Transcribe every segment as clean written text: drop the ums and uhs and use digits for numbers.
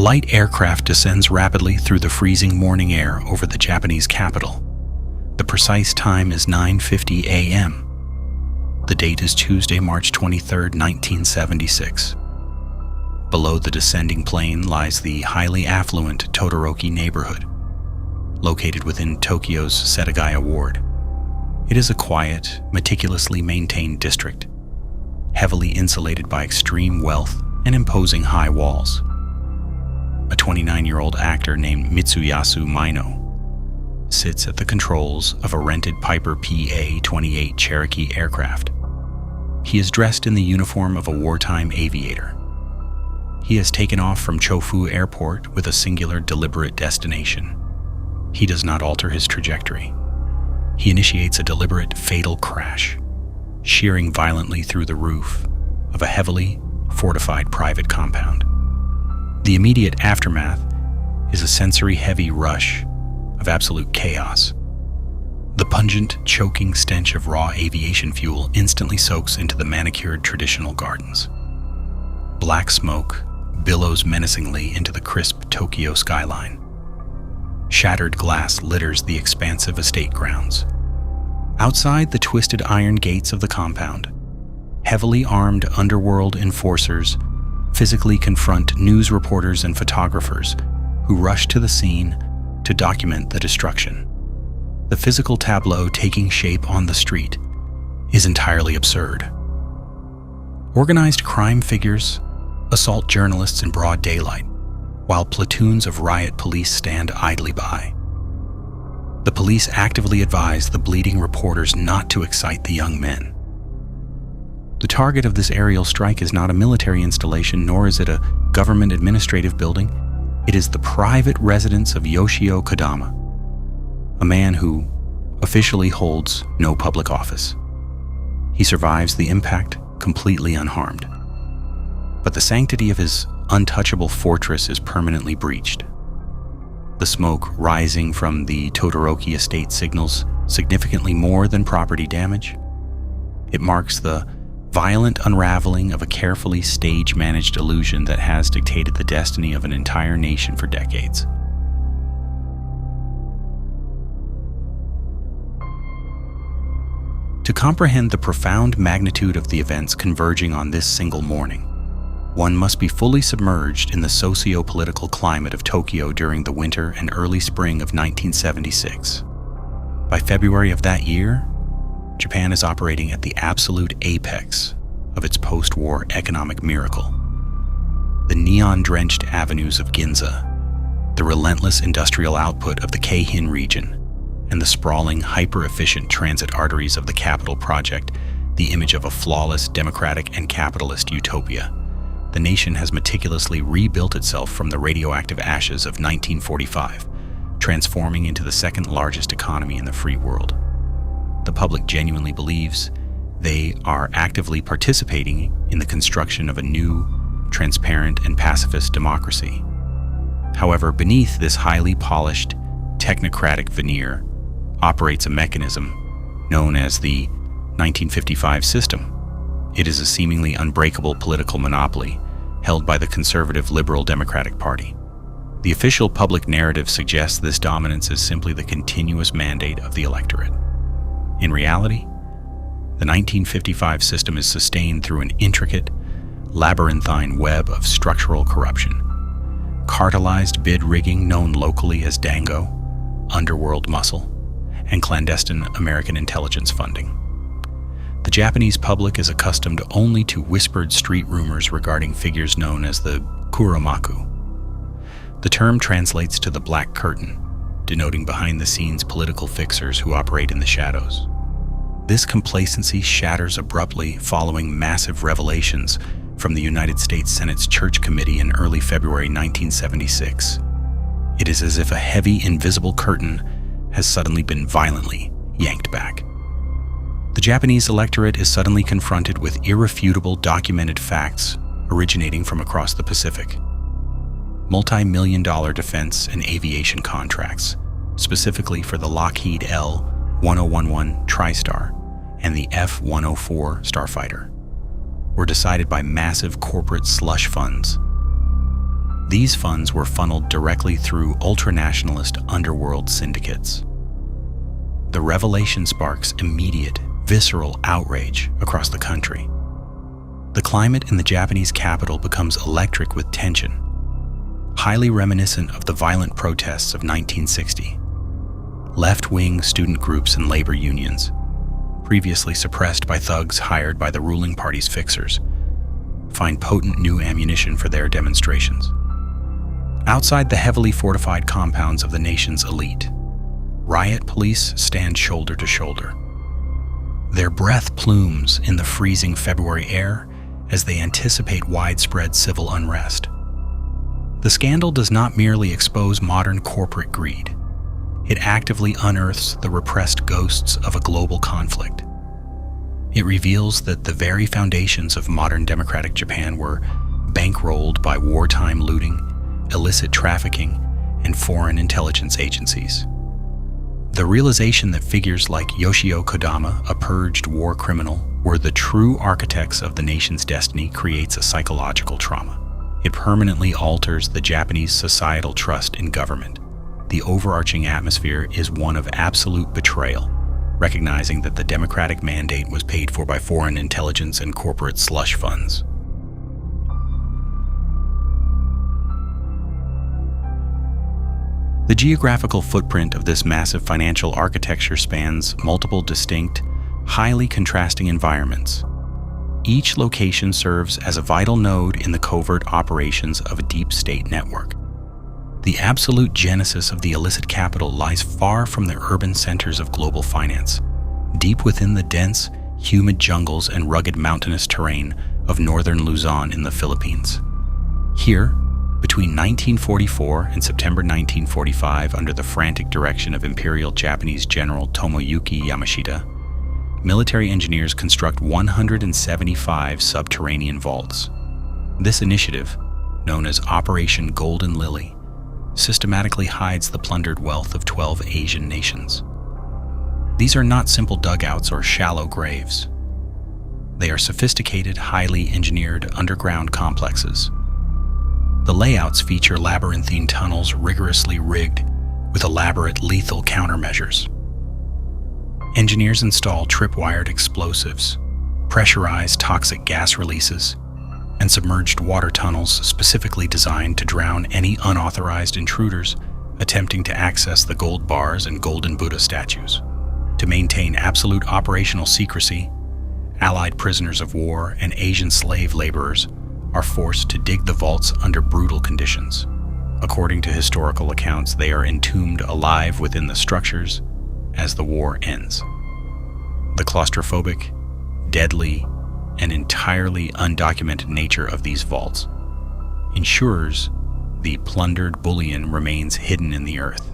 A light aircraft descends rapidly through the freezing morning air over the Japanese capital. The precise time is 9:50 a.m. The date is Tuesday, March 23, 1976. Below the descending plane lies the highly affluent Todoroki neighborhood, located within Tokyo's Setagaya ward. It is a quiet, meticulously maintained district, heavily insulated by extreme wealth and imposing high walls. A 29-year-old actor named Mitsuyasu Maino sits at the controls of a rented Piper PA-28 Cherokee aircraft. He is dressed in the uniform of a wartime aviator. He has taken off from Chofu Airport with a singular, deliberate destination. He does not alter his trajectory. He initiates a deliberate, fatal crash, shearing violently through the roof of a heavily fortified private compound. The immediate aftermath is a sensory-heavy rush of absolute chaos. The pungent, choking stench of raw aviation fuel instantly soaks into the manicured traditional gardens. Black smoke billows menacingly into the crisp Tokyo skyline. Shattered glass litters the expansive estate grounds. Outside the twisted iron gates of the compound, heavily armed underworld enforcers physically confront news reporters and photographers who rush to the scene to document the destruction. The physical tableau taking shape on the street is entirely absurd. Organized crime figures assault journalists in broad daylight, while platoons of riot police stand idly by. The police actively advise the bleeding reporters not to excite the young men. The target of this aerial strike is not a military installation, nor is it a government administrative building. It is the private residence of Yoshio Kodama, a man who officially holds no public office. He survives the impact completely unharmed. But the sanctity of his untouchable fortress is permanently breached. The smoke rising from the Todoroki estate signals significantly more than property damage. It marks the violent unraveling of a carefully stage-managed illusion that has dictated the destiny of an entire nation for decades. To comprehend the profound magnitude of the events converging on this single morning, one must be fully submerged in the socio-political climate of Tokyo during the winter and early spring of 1976. By February of that year, Japan is operating at the absolute apex of its post-war economic miracle. The neon-drenched avenues of Ginza, the relentless industrial output of the Keihin region, and the sprawling, hyper-efficient transit arteries of the capital project, the image of a flawless, democratic, and capitalist utopia. The nation has meticulously rebuilt itself from the radioactive ashes of 1945, transforming into the second largest economy in the free world. The public genuinely believes they are actively participating in the construction of a new, transparent, and pacifist democracy. However, beneath this highly polished, technocratic veneer operates a mechanism known as the 1955 system. It is a seemingly unbreakable political monopoly held by the conservative Liberal Democratic Party. The official public narrative suggests this dominance is simply the continuous mandate of the electorate. In reality, the 1955 system is sustained through an intricate, labyrinthine web of structural corruption. Cartelized bid rigging known locally as Dango, underworld muscle, and clandestine American intelligence funding. The Japanese public is accustomed only to whispered street rumors regarding figures known as the Kuromaku. The term translates to the Black Curtain, denoting behind-the-scenes political fixers who operate in the shadows. This complacency shatters abruptly following massive revelations from the United States Senate's Church Committee in early February 1976. It is as if a heavy, invisible curtain has suddenly been violently yanked back. The Japanese electorate is suddenly confronted with irrefutable documented facts originating from across the Pacific. Multi-million-dollar defense and aviation contracts, specifically for the Lockheed L-1011 TriStar and the F-104 Starfighter, were decided by massive corporate slush funds. These funds were funneled directly through ultranationalist underworld syndicates. The revelation sparks immediate, visceral outrage across the country. The climate in the Japanese capital becomes electric with tension, highly reminiscent of the violent protests of 1960. Left-wing student groups and labor unions, previously suppressed by thugs hired by the ruling party's fixers, find potent new ammunition for their demonstrations. Outside the heavily fortified compounds of the nation's elite, riot police stand shoulder to shoulder. Their breath plumes in the freezing February air as they anticipate widespread civil unrest. The scandal does not merely expose modern corporate greed. It actively unearths the repressed ghosts of a global conflict. It reveals that the very foundations of modern democratic Japan were bankrolled by wartime looting, illicit trafficking, and foreign intelligence agencies. The realization that figures like Yoshio Kodama, a purged war criminal, were the true architects of the nation's destiny creates a psychological trauma. It permanently alters the Japanese societal trust in government. The overarching atmosphere is one of absolute betrayal, recognizing that the democratic mandate was paid for by foreign intelligence and corporate slush funds. The geographical footprint of this massive financial architecture spans multiple distinct, highly contrasting environments. Each location serves as a vital node in the covert operations of a deep state network. The absolute genesis of the illicit capital lies far from the urban centers of global finance, deep within the dense, humid jungles and rugged mountainous terrain of northern Luzon in the Philippines. Here, between 1944 and September 1945, under the frantic direction of Imperial Japanese General Tomoyuki Yamashita, military engineers construct 175 subterranean vaults. This initiative, known as Operation Golden Lily, systematically hides the plundered wealth of 12 Asian nations. These are not simple dugouts or shallow graves. They are sophisticated, highly engineered underground complexes. The layouts feature labyrinthine tunnels rigorously rigged with elaborate lethal countermeasures. Engineers install tripwired explosives, pressurized toxic gas releases, and submerged water tunnels specifically designed to drown any unauthorized intruders attempting to access the gold bars and golden Buddha statues. To maintain absolute operational secrecy, Allied prisoners of war and Asian slave laborers are forced to dig the vaults under brutal conditions. According to historical accounts, they are entombed alive within the structures as the war ends. The claustrophobic, deadly, and entirely undocumented nature of these vaults ensures the plundered bullion remains hidden in the earth.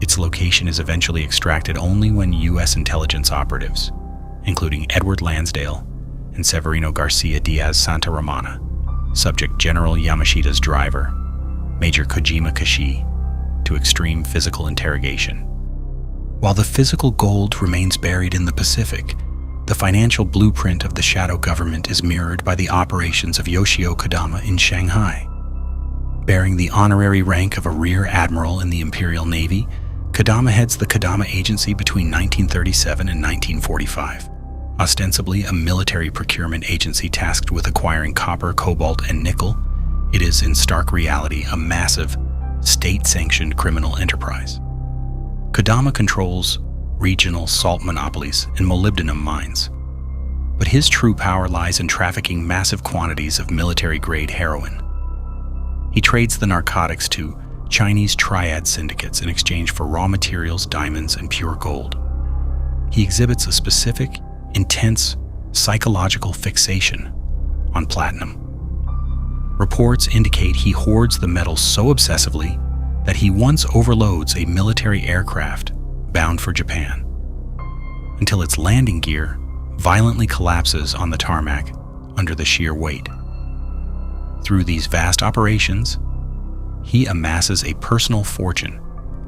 Its location is eventually extracted only when U.S. intelligence operatives, including Edward Lansdale and Severino Garcia Diaz Santa Romana, subject General Yamashita's driver, Major Kojima Kashi, to extreme physical interrogation. While the physical gold remains buried in the Pacific, the financial blueprint of the shadow government is mirrored by the operations of Yoshio Kodama in Shanghai. Bearing the honorary rank of a rear admiral in the Imperial Navy, Kodama heads the Kodama Agency between 1937 and 1945. Ostensibly a military procurement agency tasked with acquiring copper, cobalt, and nickel, it is in stark reality a massive, state-sanctioned criminal enterprise. Kodama controls regional salt monopolies and molybdenum mines, but his true power lies in trafficking massive quantities of military-grade heroin. He trades the narcotics to Chinese triad syndicates in exchange for raw materials, diamonds, and pure gold. He exhibits a specific, intense, psychological fixation on platinum. Reports indicate he hoards the metal so obsessively that he once overloads a military aircraft bound for Japan, until its landing gear violently collapses on the tarmac under the sheer weight. Through these vast operations, he amasses a personal fortune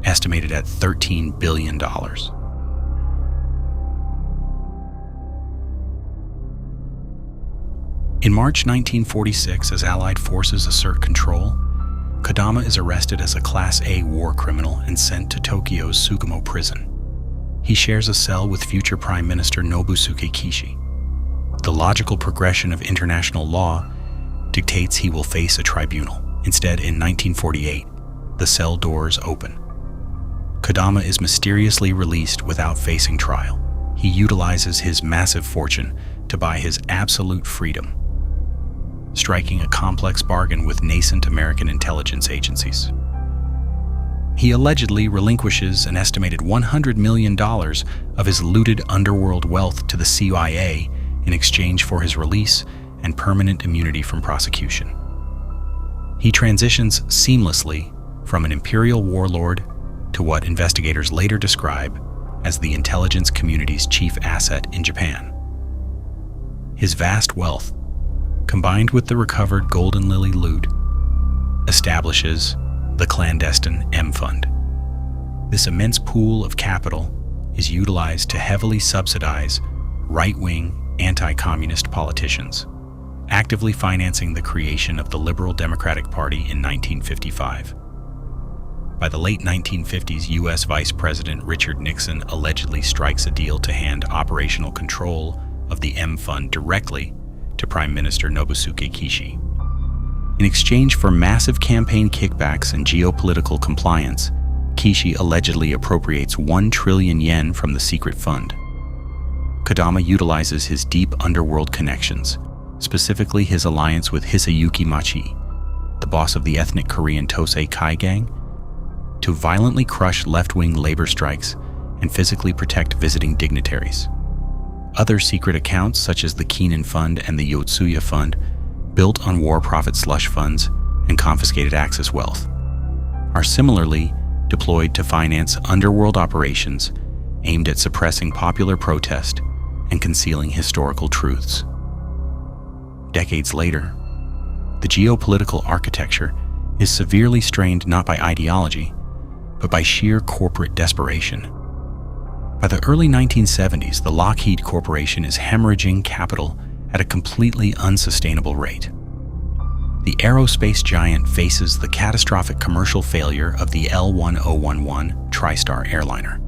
estimated at $13 billion. In March 1946, as Allied forces assert control, Kodama is arrested as a Class A war criminal and sent to Tokyo's Sugamo prison. He shares a cell with future Prime Minister Nobusuke Kishi. The logical progression of international law dictates he will face a tribunal. Instead, in 1948, the cell doors open. Kodama is mysteriously released without facing trial. He utilizes his massive fortune to buy his absolute freedom, striking a complex bargain with nascent American intelligence agencies. He allegedly relinquishes an estimated $100 million of his looted underworld wealth to the CIA in exchange for his release and permanent immunity from prosecution. He transitions seamlessly from an imperial warlord to what investigators later describe as the intelligence community's chief asset in Japan. His vast wealth, combined with the recovered Golden Lily loot, establishes the clandestine M Fund. This immense pool of capital is utilized to heavily subsidize right-wing, anti-communist politicians, actively financing the creation of the Liberal Democratic Party in 1955. By the late 1950s, U.S. Vice President Richard Nixon allegedly strikes a deal to hand operational control of the M Fund directly to Prime Minister Nobusuke Kishi. In exchange for massive campaign kickbacks and geopolitical compliance, Kishi allegedly appropriates 1 trillion yen from the secret fund. Kodama utilizes his deep underworld connections, specifically his alliance with Hisayuki Machi, the boss of the ethnic Korean Tosei Kai gang, to violently crush left-wing labor strikes and physically protect visiting dignitaries. Other secret accounts, such as the Keenan Fund and the Yotsuya Fund, built on war profit slush funds and confiscated Axis wealth, are similarly deployed to finance underworld operations aimed at suppressing popular protest and concealing historical truths. Decades later, the geopolitical architecture is severely strained not by ideology, but by sheer corporate desperation. By the early 1970s, the Lockheed Corporation is hemorrhaging capital at a completely unsustainable rate. The aerospace giant faces the catastrophic commercial failure of the L-1011 TriStar airliner,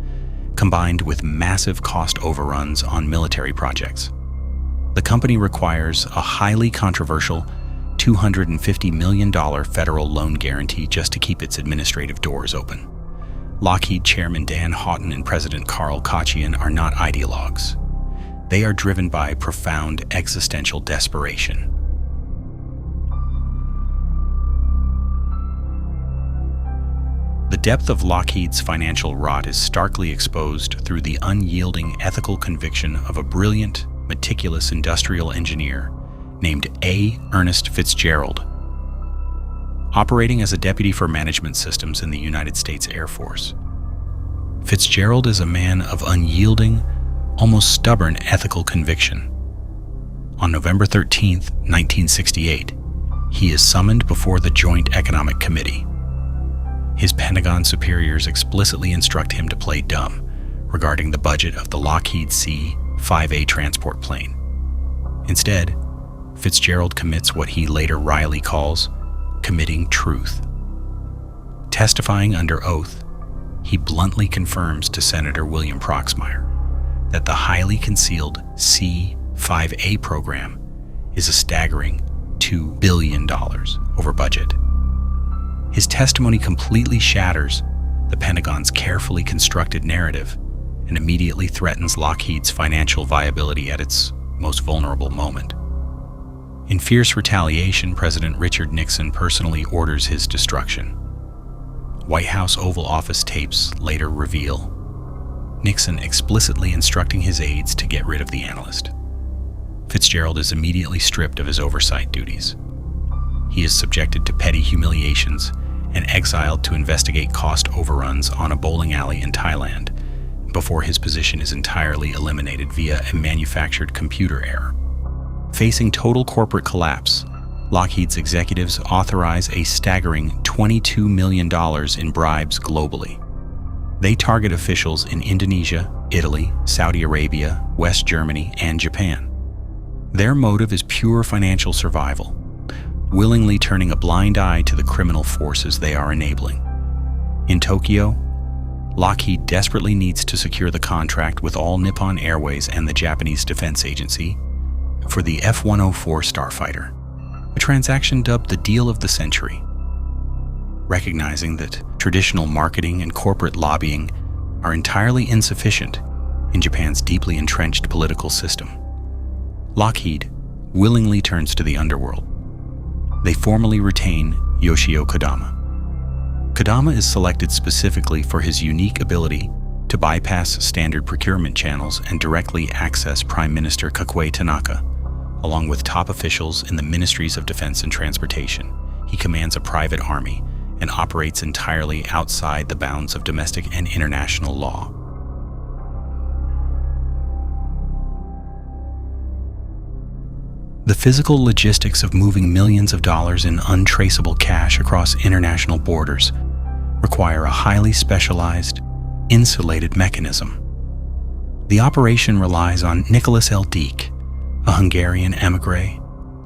combined with massive cost overruns on military projects. The company requires a highly controversial $250 million federal loan guarantee just to keep its administrative doors open. Lockheed Chairman Dan Houghton and President Carl Kochian are not ideologues. They are driven by profound existential desperation. The depth of Lockheed's financial rot is starkly exposed through the unyielding ethical conviction of a brilliant, meticulous industrial engineer named A. Ernest Fitzgerald, operating as a deputy for management systems in the United States Air Force. Fitzgerald is a man of unyielding, almost stubborn ethical conviction. On November 13, 1968, he is summoned before the Joint Economic Committee. His Pentagon superiors explicitly instruct him to play dumb regarding the budget of the Lockheed C-5A transport plane. Instead, Fitzgerald commits what he later wryly calls committing truth. Testifying under oath, he bluntly confirms to Senator William Proxmire that the highly concealed C-5A program is a staggering $2 billion over budget. His testimony completely shatters the Pentagon's carefully constructed narrative and immediately threatens Lockheed's financial viability at its most vulnerable moment. In fierce retaliation, President Richard Nixon personally orders his destruction. White House Oval Office tapes later reveal Nixon explicitly instructing his aides to get rid of the analyst. Fitzgerald is immediately stripped of his oversight duties. He is subjected to petty humiliations and exiled to investigate cost overruns on a bowling alley in Thailand before his position is entirely eliminated via a manufactured computer error. Facing total corporate collapse, Lockheed's executives authorize a staggering $22 million in bribes globally. They target officials in Indonesia, Italy, Saudi Arabia, West Germany, and Japan. Their motive is pure financial survival. willingly turning a blind eye to the criminal forces they are enabling. In Tokyo, Lockheed desperately needs to secure the contract with all Nippon Airways and the Japanese Defense Agency for the F-104 starfighter, a transaction dubbed the deal of the century. Recognizing that traditional marketing and corporate lobbying are entirely insufficient in Japan's deeply entrenched political system, Lockheed willingly turns to the underworld. They formally retain Yoshio Kodama. Kodama is selected specifically for his unique ability to bypass standard procurement channels and directly access Prime Minister Kakue Tanaka, along with top officials in the Ministries of Defense and Transportation. He commands a private army and operates entirely outside the bounds of domestic and international law. The physical logistics of moving millions of dollars in untraceable cash across international borders require a highly specialized, insulated mechanism. The operation relies on Nicholas L. Deek, a Hungarian émigré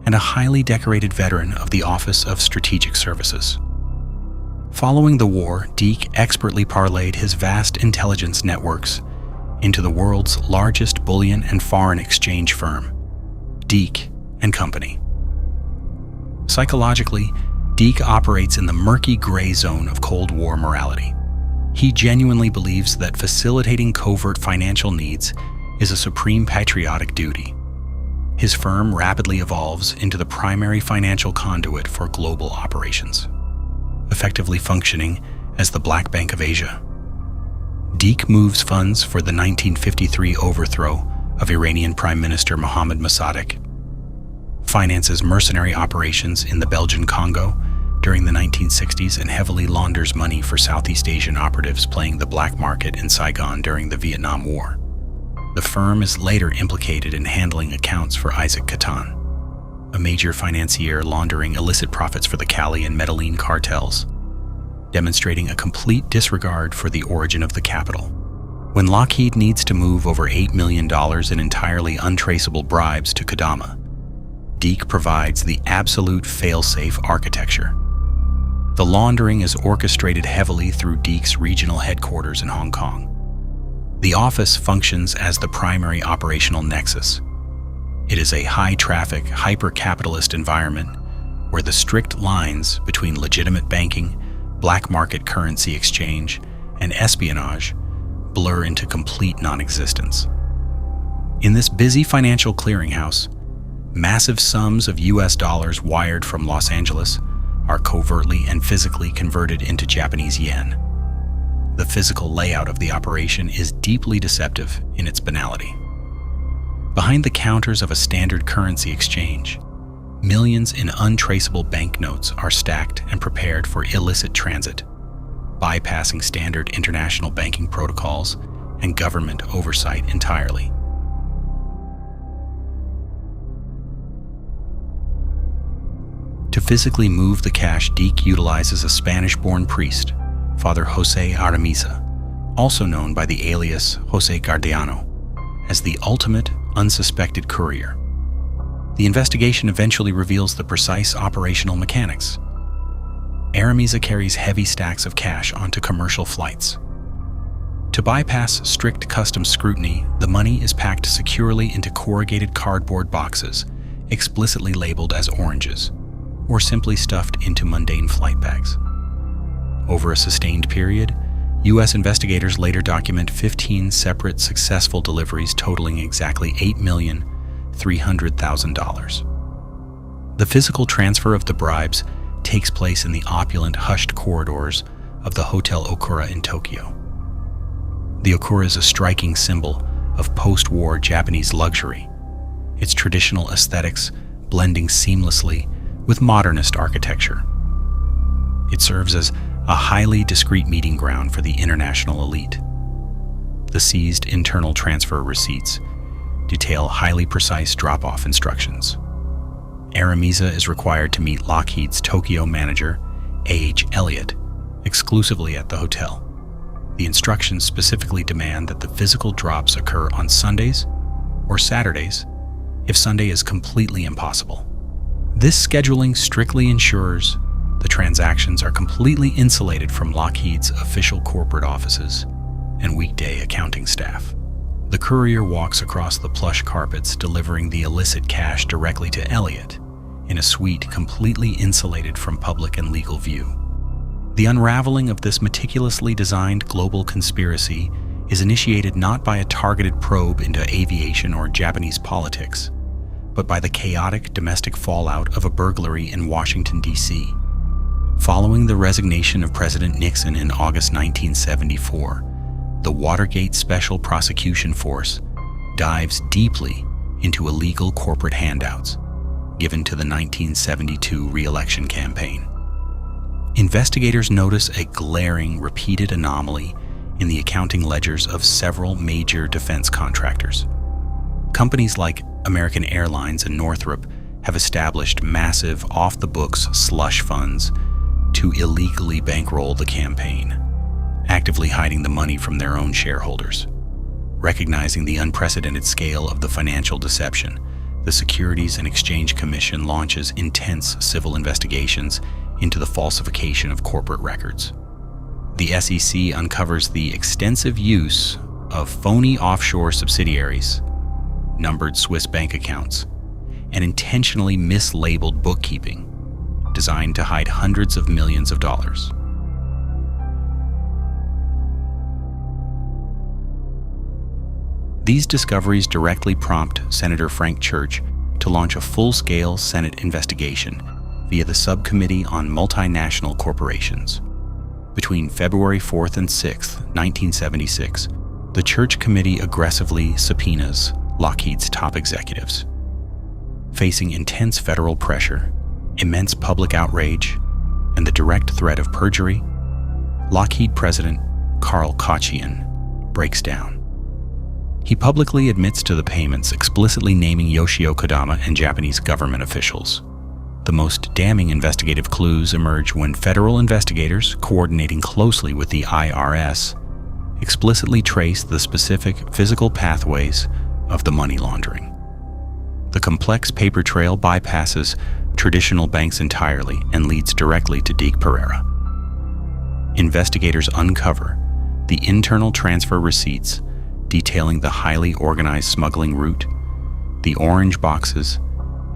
and a highly decorated veteran of the Office of Strategic Services. Following the war, Deek expertly parlayed his vast intelligence networks into the world's largest bullion and foreign exchange firm, Deek and Company. Psychologically, Deek operates in the murky gray zone of Cold War morality. He genuinely believes that facilitating covert financial needs is a supreme patriotic duty. His firm rapidly evolves into the primary financial conduit for global operations, effectively functioning as the Black Bank of Asia. Deek moves funds for the 1953 overthrow of Iranian Prime Minister Mohammad Mossadegh, finances mercenary operations in the Belgian Congo during the 1960s, and heavily launders money for Southeast Asian operatives playing the black market in Saigon during the Vietnam War. The firm is later implicated in handling accounts for Isaac Catan, a major financier laundering illicit profits for the Cali and Medellin cartels, demonstrating a complete disregard for the origin of the capital. When Lockheed needs to move over $8 million in entirely untraceable bribes to Kodama, Deek provides the absolute fail-safe architecture. The laundering is orchestrated heavily through Deek's regional headquarters in Hong Kong. The office functions as the primary operational nexus. It is a high-traffic, hyper-capitalist environment where the strict lines between legitimate banking, black market currency exchange, and espionage blur into complete non-existence. In this busy financial clearinghouse, massive sums of US dollars wired from Los Angeles are covertly and physically converted into Japanese yen. The physical layout of the operation is deeply deceptive in its banality. Behind the counters of a standard currency exchange, millions in untraceable banknotes are stacked and prepared for illicit transit, bypassing standard international banking protocols and government oversight entirely. To physically move the cash, Deek utilizes a Spanish-born priest, Father Jose Artemisa, also known by the alias Jose Guardiano, as the ultimate unsuspected courier. The investigation eventually reveals the precise operational mechanics. Artemisa carries heavy stacks of cash onto commercial flights. To bypass strict customs scrutiny, the money is packed securely into corrugated cardboard boxes, explicitly labeled as oranges, or simply stuffed into mundane flight bags. Over a sustained period, U.S. investigators later document 15 separate successful deliveries totaling exactly $8,300,000. The physical transfer of the bribes takes place in the opulent, hushed corridors of the Hotel Okura in Tokyo. The Okura is a striking symbol of post-war Japanese luxury, its traditional aesthetics blending seamlessly with modernist architecture. It serves as a highly discreet meeting ground for the international elite. The seized internal transfer receipts detail highly precise drop-off instructions. Artemisa is required to meet Lockheed's Tokyo manager, A.H. Elliott, exclusively at the hotel. The instructions specifically demand that the physical drops occur on Sundays or Saturdays if Sunday is completely impossible. This scheduling strictly ensures the transactions are completely insulated from Lockheed's official corporate offices and weekday accounting staff. The courier walks across the plush carpets, delivering the illicit cash directly to Elliot in a suite completely insulated from public and legal view. The unraveling of this meticulously designed global conspiracy is initiated not by a targeted probe into aviation or Japanese politics, but by the chaotic domestic fallout of a burglary in Washington, D.C. Following the resignation of President Nixon in August 1974, the Watergate Special Prosecution Force dives deeply into illegal corporate handouts given to the 1972 re-election campaign. Investigators notice a glaring, repeated anomaly in the accounting ledgers of several major defense contractors. Companies like American Airlines and Northrop have established massive, off-the-books slush funds to illegally bankroll the campaign, actively hiding the money from their own shareholders. Recognizing the unprecedented scale of the financial deception, the Securities and Exchange Commission launches intense civil investigations into the falsification of corporate records. The SEC uncovers the extensive use of phony offshore subsidiaries, numbered Swiss bank accounts, and intentionally mislabeled bookkeeping designed to hide hundreds of millions of dollars. These discoveries directly prompt Senator Frank Church to launch a full-scale Senate investigation via the Subcommittee on Multinational Corporations. Between February 4th and 6th, 1976, the Church Committee aggressively subpoenas Lockheed's top executives. Facing intense federal pressure, immense public outrage, and the direct threat of perjury, Lockheed President Karl Kochian breaks down. He publicly admits to the payments, explicitly naming Yoshio Kodama and Japanese government officials. The most damning investigative clues emerge when federal investigators, coordinating closely with the IRS, explicitly trace the specific physical pathways of the money laundering. The complex paper trail bypasses traditional banks entirely and leads directly to Deke Pereira. Investigators uncover the internal transfer receipts detailing the highly organized smuggling route, the orange boxes,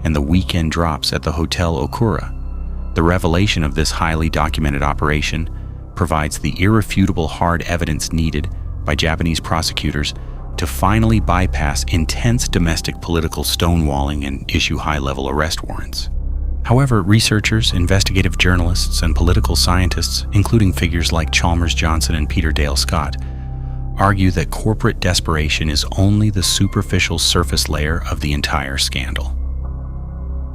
and the weekend drops at the Hotel Okura. The revelation of this highly documented operation provides the irrefutable hard evidence needed by Japanese prosecutors to finally bypass intense domestic political stonewalling and issue high-level arrest warrants. However, researchers, investigative journalists, and political scientists, including figures like Chalmers Johnson and Peter Dale Scott, argue that corporate desperation is only the superficial surface layer of the entire scandal.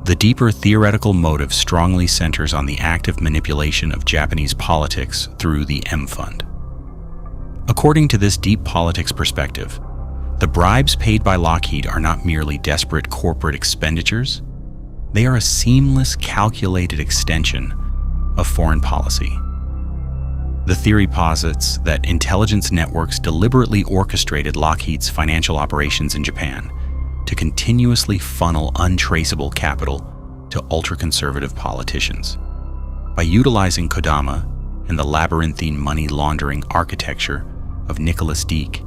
The deeper theoretical motive strongly centers on the active manipulation of Japanese politics through the M Fund. According to this deep politics perspective, the bribes paid by Lockheed are not merely desperate corporate expenditures, they are a seamless, calculated extension of foreign policy. The theory posits that intelligence networks deliberately orchestrated Lockheed's financial operations in Japan to continuously funnel untraceable capital to ultra-conservative politicians. By utilizing Kodama and the labyrinthine money laundering architecture of Nicholas Deke,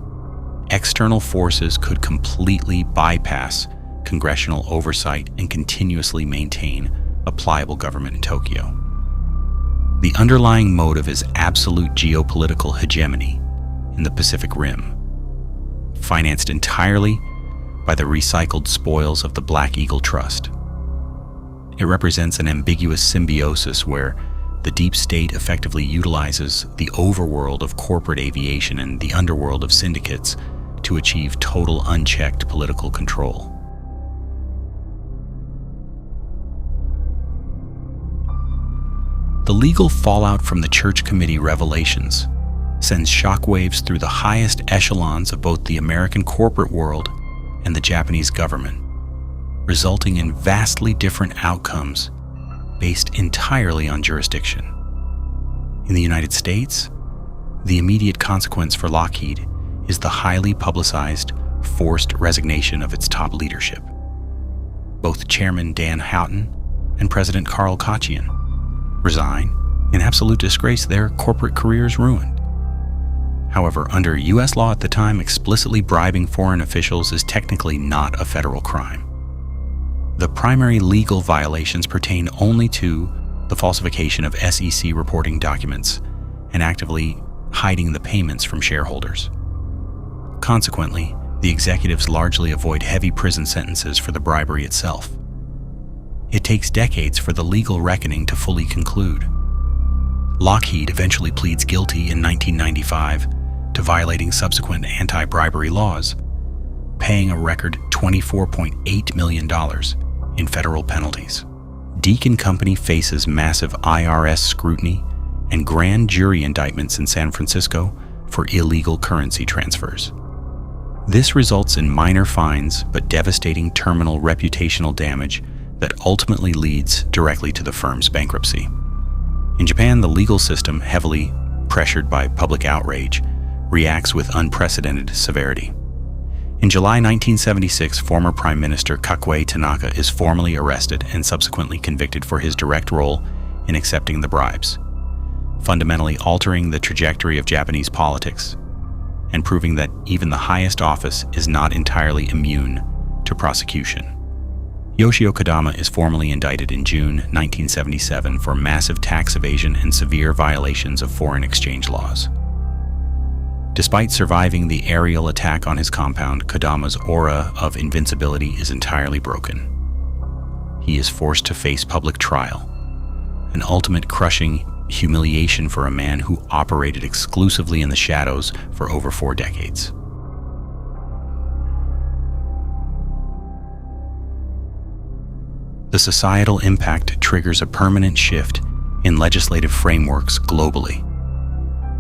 external forces could completely bypass congressional oversight and continuously maintain a pliable government in Tokyo. The underlying motive is absolute geopolitical hegemony in the Pacific Rim, financed entirely by the recycled spoils of the Black Eagle Trust. It represents an ambiguous symbiosis where the deep state effectively utilizes the overworld of corporate aviation and the underworld of syndicates to achieve total unchecked political control. The legal fallout from the Church Committee revelations sends shockwaves through the highest echelons of both the American corporate world and the Japanese government, resulting in vastly different outcomes based entirely on jurisdiction. In the United States, the immediate consequence for Lockheed is the highly publicized forced resignation of its top leadership. Both Chairman Dan Houghton and President Karl Kachin resign, in absolute disgrace, their corporate careers ruined. However, under U.S. law at the time, explicitly bribing foreign officials is technically not a federal crime. The primary legal violations pertain only to the falsification of SEC reporting documents and actively hiding the payments from shareholders. Consequently, the executives largely avoid heavy prison sentences for the bribery itself. It takes decades for the legal reckoning to fully conclude. Lockheed eventually pleads guilty in 1995 to violating subsequent anti-bribery laws, paying a record $24.8 million in federal penalties. Deakin Company faces massive IRS scrutiny and grand jury indictments in San Francisco for illegal currency transfers. This results in minor fines but devastating terminal reputational damage that ultimately leads directly to the firm's bankruptcy. In Japan, the legal system, heavily pressured by public outrage, reacts with unprecedented severity. In July 1976, former Prime Minister Kakuei Tanaka is formally arrested and subsequently convicted for his direct role in accepting the bribes, fundamentally altering the trajectory of Japanese politics and proving that even the highest office is not entirely immune to prosecution. Yoshio Kodama is formally indicted in June 1977 for massive tax evasion and severe violations of foreign exchange laws. Despite surviving the aerial attack on his compound, Kodama's aura of invincibility is entirely broken. He is forced to face public trial, an ultimate crushing humiliation for a man who operated exclusively in the shadows for over 4 decades. The societal impact triggers a permanent shift in legislative frameworks globally.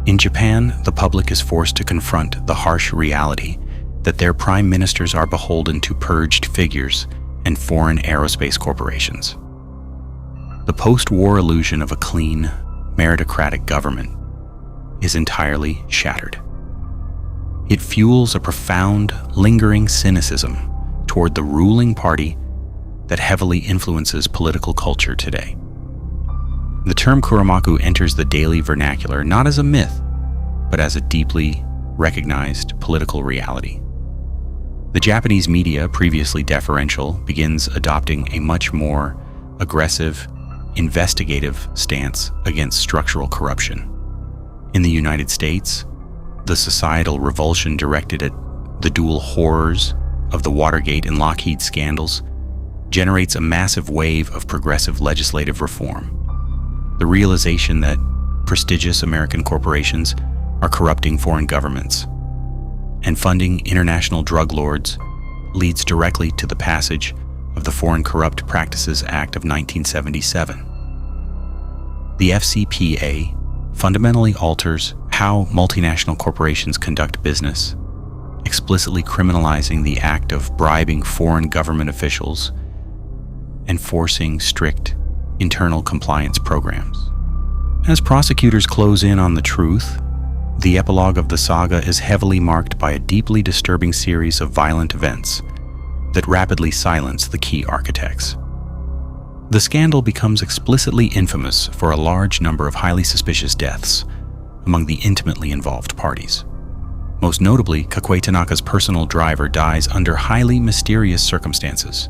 In Japan, the public is forced to confront the harsh reality that their prime ministers are beholden to purged figures and foreign aerospace corporations. The post-war illusion of a clean, meritocratic government is entirely shattered. It fuels a profound, lingering cynicism toward the ruling party that heavily influences political culture today. The term Kuromaku enters the daily vernacular not as a myth, but as a deeply recognized political reality. The Japanese media, previously deferential, begins adopting a much more aggressive, investigative stance against structural corruption. In the United States, the societal revulsion directed at the dual horrors of the Watergate and Lockheed scandals generates a massive wave of progressive legislative reform. The realization that prestigious American corporations are corrupting foreign governments and funding international drug lords leads directly to the passage of the Foreign Corrupt Practices Act of 1977. The FCPA fundamentally alters how multinational corporations conduct business, explicitly criminalizing the act of bribing foreign government officials and forcing strict internal compliance programs. As prosecutors close in on the truth, the epilogue of the saga is heavily marked by a deeply disturbing series of violent events that rapidly silence the key architects. The scandal becomes explicitly infamous for a large number of highly suspicious deaths among the intimately involved parties. Most notably, Kakuei Tanaka's personal driver dies under highly mysterious circumstances,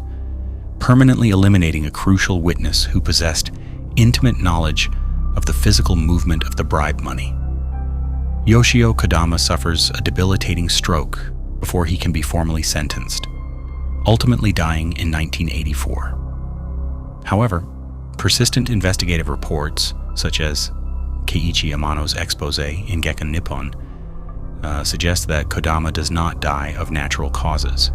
permanently eliminating a crucial witness who possessed intimate knowledge of the physical movement of the bribe money. Yoshio Kodama suffers a debilitating stroke before he can be formally sentenced, ultimately dying in 1984. However, persistent investigative reports, such as Keiichi Amano's expose in Gekkan Nippon, suggest that Kodama does not die of natural causes.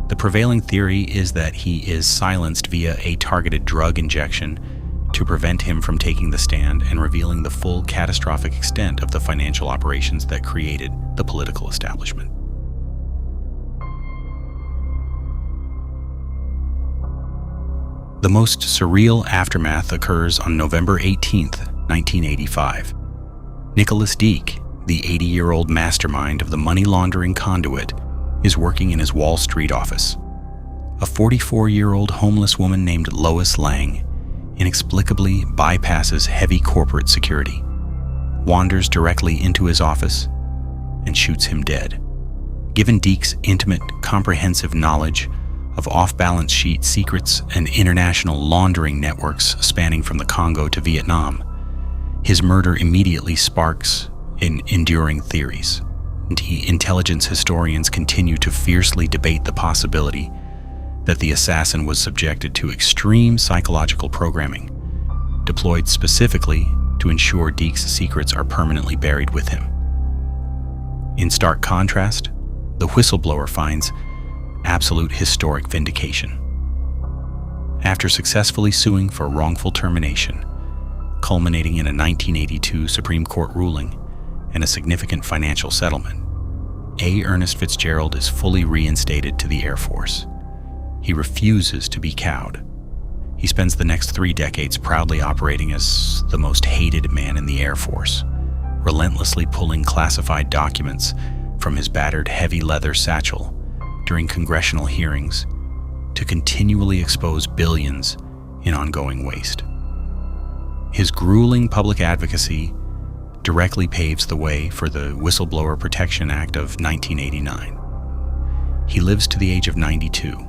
The prevailing theory is that he is silenced via a targeted drug injection to prevent him from taking the stand and revealing the full catastrophic extent of the financial operations that created the political establishment. The most surreal aftermath occurs on November 18th, 1985. Nicholas Deek, the 80-year-old mastermind of the money laundering conduit, is working in his Wall Street office. A 44-year-old homeless woman named Lois Lang inexplicably bypasses heavy corporate security, wanders directly into his office, and shoots him dead. Given Deke's intimate, comprehensive knowledge of off-balance sheet secrets and international laundering networks spanning from the Congo to Vietnam, his murder immediately sparks enduring theories. Intelligence historians continue to fiercely debate the possibility that the assassin was subjected to extreme psychological programming, deployed specifically to ensure Deke's secrets are permanently buried with him. In stark contrast, the whistleblower finds absolute historic vindication. After successfully suing for wrongful termination, culminating in a 1982 Supreme Court ruling and a significant financial settlement, A. Ernest Fitzgerald is fully reinstated to the Air Force. He refuses to be cowed. He spends the next 3 decades proudly operating as the most hated man in the Air Force, relentlessly pulling classified documents from his battered heavy leather satchel during congressional hearings to continually expose billions in ongoing waste. His grueling public advocacy directly paves the way for the Whistleblower Protection Act of 1989. He lives to the age of 92,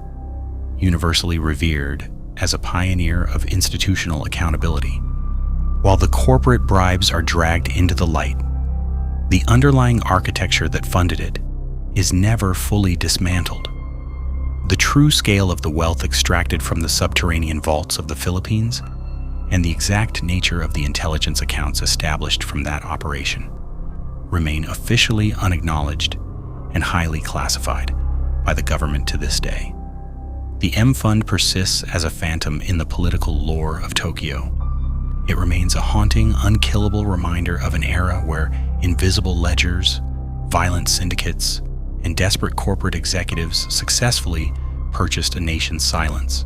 universally revered as a pioneer of institutional accountability. While the corporate bribes are dragged into the light, the underlying architecture that funded it is never fully dismantled. The true scale of the wealth extracted from the subterranean vaults of the Philippines and the exact nature of the intelligence accounts established from that operation remain officially unacknowledged and highly classified by the government to this day. The M Fund persists as a phantom in the political lore of Tokyo. It remains a haunting, unkillable reminder of an era where invisible ledgers, violent syndicates, and desperate corporate executives successfully purchased a nation's silence.